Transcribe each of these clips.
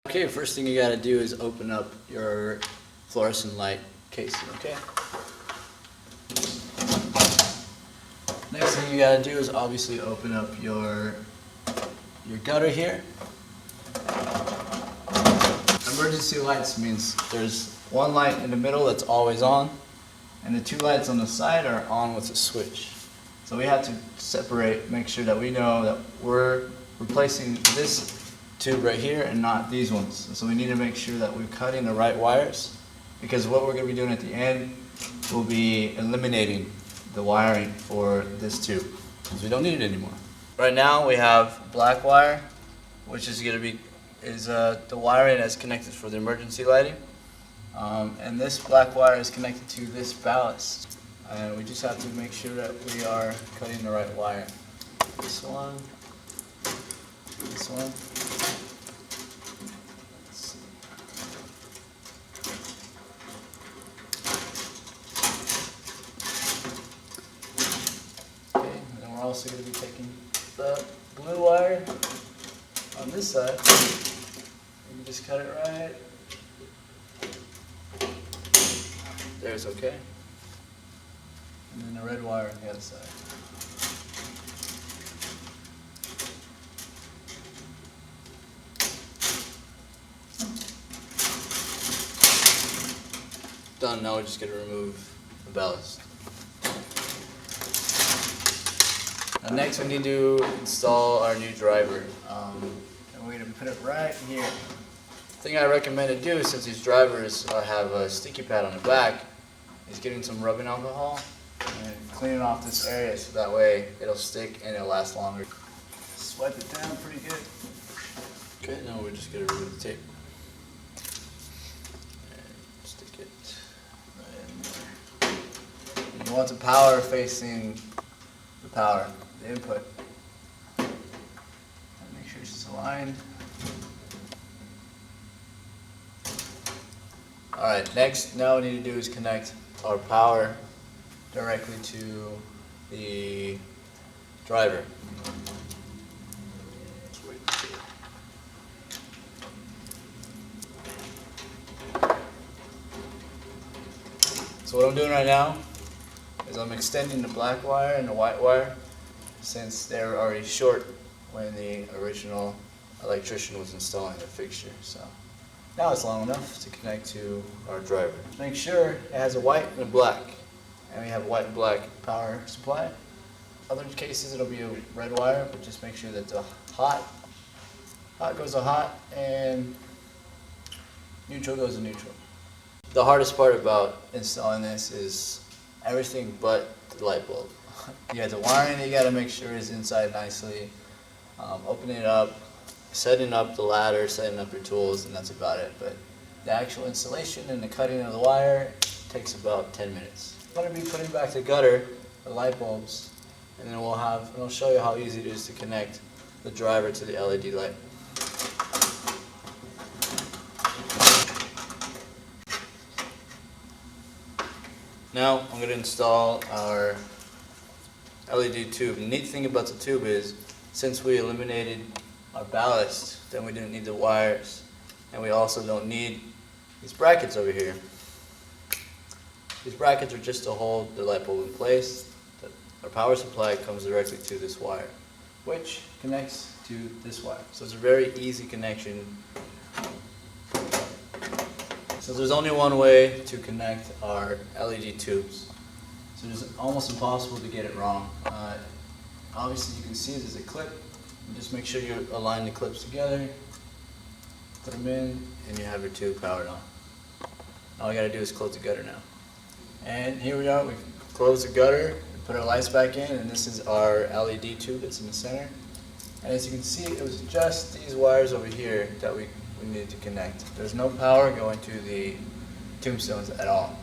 Okay, first thing you gotta do is open up your fluorescent light casing, okay? Next thing you gotta do is obviously open up your gutter here. Emergency lights means there's one light in the middle that's always on, and the two lights on the side are on with a switch. So we have to separate, make sure that we know that we're replacing this tube right here and not these ones. So we need to make sure that we're cutting the right wires, because what we're going to be doing at the end will be eliminating the wiring for this tube, because we don't need it anymore. Right now we have black wire, which is going to be the wiring that's connected for the emergency lighting, and this black wire is connected to this ballast, and we just have to make sure that we are cutting the right wire. This one, this one. We're also going to be taking the blue wire on this side. You can just cut it right. There's okay. And then the red wire on the other side. Done. Now we're just going to remove the ballast. Now next we need to install our new driver, and we're going to put it right here. The thing I recommend to do, since these drivers have a sticky pad on the back, is getting some rubbing alcohol and cleaning off this area so that way it'll stick and it'll last longer. Swipe it down pretty good. Okay, now we're just going to remove the tape. And stick it right in there. And you want the power facing the power. The input. And make sure it's aligned. Alright, next, now what we need to do is connect our power directly to the driver. So what I'm doing right now is I'm extending the black wire and the white wire, since they're already short when the original electrician was installing the fixture. So now it's long enough to connect to our driver. Make sure it has a white and a black, and we have white and black power supply. Other cases it'll be a red wire, but just make sure that the hot goes to hot and neutral goes to neutral. The hardest part about installing this is everything but the light bulb. You have the wiring that you got to make sure is inside nicely, opening it up, setting up the ladder, setting up your tools, and that's about it. But the actual installation and the cutting of the wire takes about 10 minutes. I'm going to be putting back the gutter, the light bulbs, and then I'll show you how easy it is to connect the driver to the LED light. Now I'm going to install our LED tube. The neat thing about the tube is, since we eliminated our ballast, then we didn't need the wires, and we also don't need these brackets over here. These brackets are just to hold the light bulb in place. Our power supply comes directly to this wire, which connects to this wire. So it's a very easy connection. So there's only one way to connect our LED tubes. So it's almost impossible to get it wrong. Obviously you can see there's a clip. And just make sure you align the clips together, put them in, and you have your tube powered on. All we got to do is close the gutter now. And here we are, we've closed the gutter, and put our lights back in, and this is our LED tube that's in the center. And as you can see, it was just these wires over here that we needed to connect. There's no power going to the tombstones at all.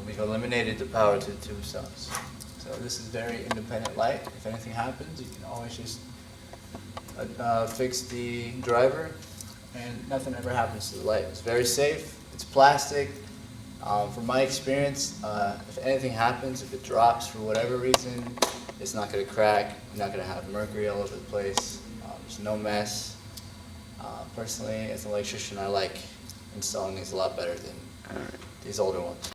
We've eliminated the power to the tombstones. So this is very independent light. If anything happens, you can always just fix the driver, and nothing ever happens to the light. It's very safe. It's plastic. From my experience, if anything happens, if it drops for whatever reason, it's not going to crack. You're not going to have mercury all over the place. There's no mess. Personally, as an electrician, I like installing these a lot better than these older ones.